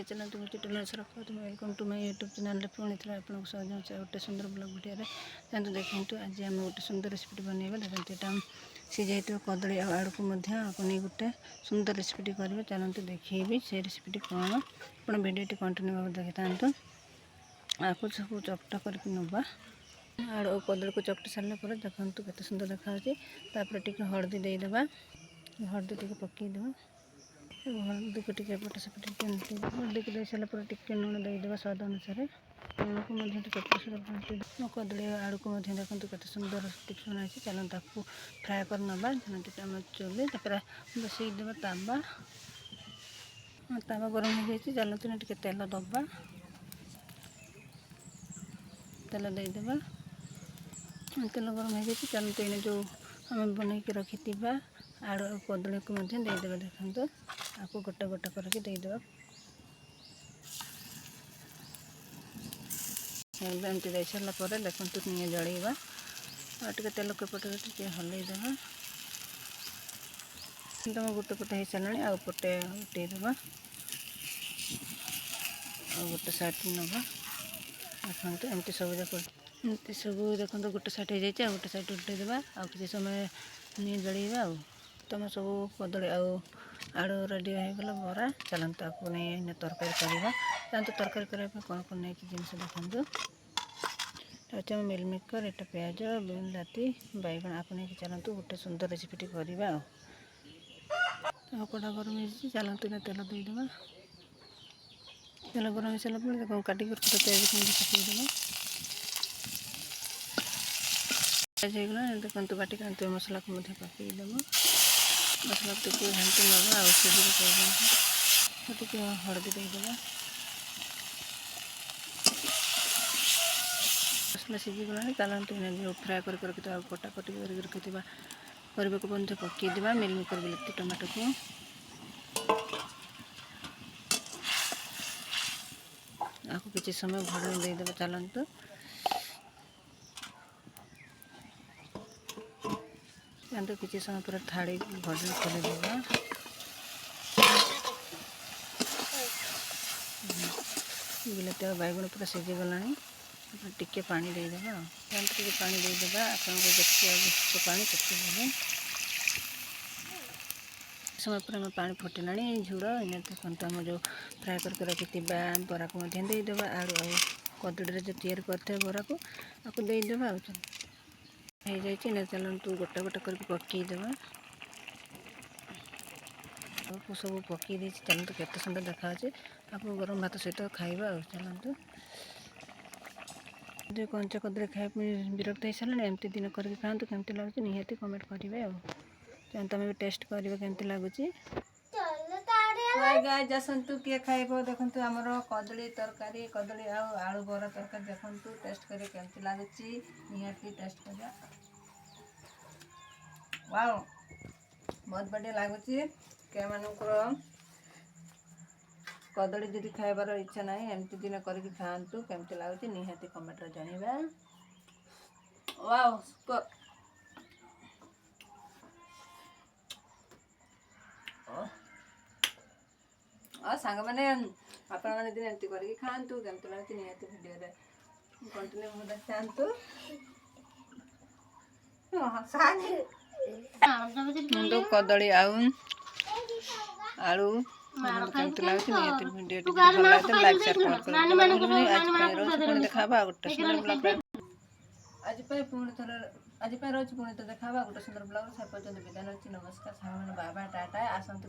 जय चलते यूट्यूब स्वागत welcome to my YouTube channel पुणी थे आपको स्वागत गोटे सुंदर ब्लॉग वीडियो चाहते देखते आज आम गोटे सुंदर रेसिपी बनवा देखते यहाँ सीझे कदली आड़ू को नहीं गोटे सुंदर रेसिपी करेंगे चलते देखी से रेसिपी कौन आप भिडियो कंटिन्यू भाव देखी था आपको सब चकटा करके नवा आड़ू कदली को चकटी सारापर देखते केते सुंदर देखा हलदी देदेबा हलदी टी पकईदेवा हल्दी को टे पटे सेपटे हल्दी को दे सारापर टे लुण देदेबा स्वाद अनुसार लुण को चकटी कदली आड़ू को देखते केते सुंदर टिप्स बनाई चलते आपको फ्राए कर नवा आम चुली बसईदेवा तावा गरम हो जाए चलते टे तेल दबा तेल देदेबा तेल गरम हो जाए चलते जो आम बनई रखी आड़ू कदली को देदेबा देखते आपको गोटा गोटा करके देदेबा एमती दे सारापर देखते नि जलैवा टे तेल कपटे टे हलईदेवा तुम गोटे पटे हो सारा आउ पटे उठेदेवा गोटे साइड नवा देखते एमती सब जाक एमती सब देखते गोटे साइड हो जाए गोटे साइड उठेदेवा आ कि समय नि जलैवा तुम सब कदली आड़ू रेडी होगा बरा चलते आपको नहीं तरकारी करवा चलते तरकारी करने कौन कौन नहीं जिनस देखते अच्छा मिल मेकर एटा प्याज बिलाती बैगण आपको नहीं चलते गोटे सुंदर रेसिपी करवा कड़ा गरम हो चलते तेल देदेबा तेल गरम हो सारापर काटिक प्याज पकईदेवा प्याज होगा देखते बाटिक आंत मसला को पकईदेव मसला टी घाटी नवा टे हलदी देदेबा मसला सीझीगला चलते जो फ्राए कर कटाकटी कर रखी परिवा को पकईदेवा मिल मेकर बिलाती टमाटो को आपको किसी समय भड़ देदेबा चलते तो किसी समय पर थाड़ी भजन खोलीदेवा बिलाती और बैगण पूरा सीझीगला टिके पानी देदेबा टे पानी देदेबा आपको देखिए पानी पकईदेवे समय पर आम पानी फुटला झुड़ इन देखते आम जो फ्राए करके रखी बरा को देदेबा आड़ू कदली जो तैयारी करते बरा को आपको देदेबा हो जाए चलते गोटा गोटा करके पकईदेवा सब पकई चलते केते सुंदर देखा आप गरम भात सहित खाइबा चलते जो कंचा कदली खाए विरक्त हो सारे एमती दिन करके खाते केमती लगुच निहाती कमेंट करेंगे चलते आम भी टेस्ट करवा केमती लगुच गाइस आसतु किए खाइब देखते आमर कदली तरकारी कदली आलू बरा तरकारी देखते टेस्ट कर केमती लगुच निहाती टेस्ट करवा वाओ बहुत बढ़िया लगुच के मानकर कदली जदि खाइबार इच्छा ना एमती दिन करके खातु केमती लगुच निहाती कमेंट जानवा वाओ सुपर और सांग मैंने आपण मैंने दिन एमती करके खातु केमती लगुच निहाती वीडियो कंटिन्यू चाहतु कदली आलू केमती लगुच निहाती वीडियो भल लगे लाइक शेयर कमेंट कर देखा गोटे सुंदर ब्लॉग आज पुणी थोड़ा आज रोज पुणी तो देखा गोटे सुंदर ब्लॉग से पर्यटन विधान अच्छी नमस्कार सामान बाबा टाटा आसतु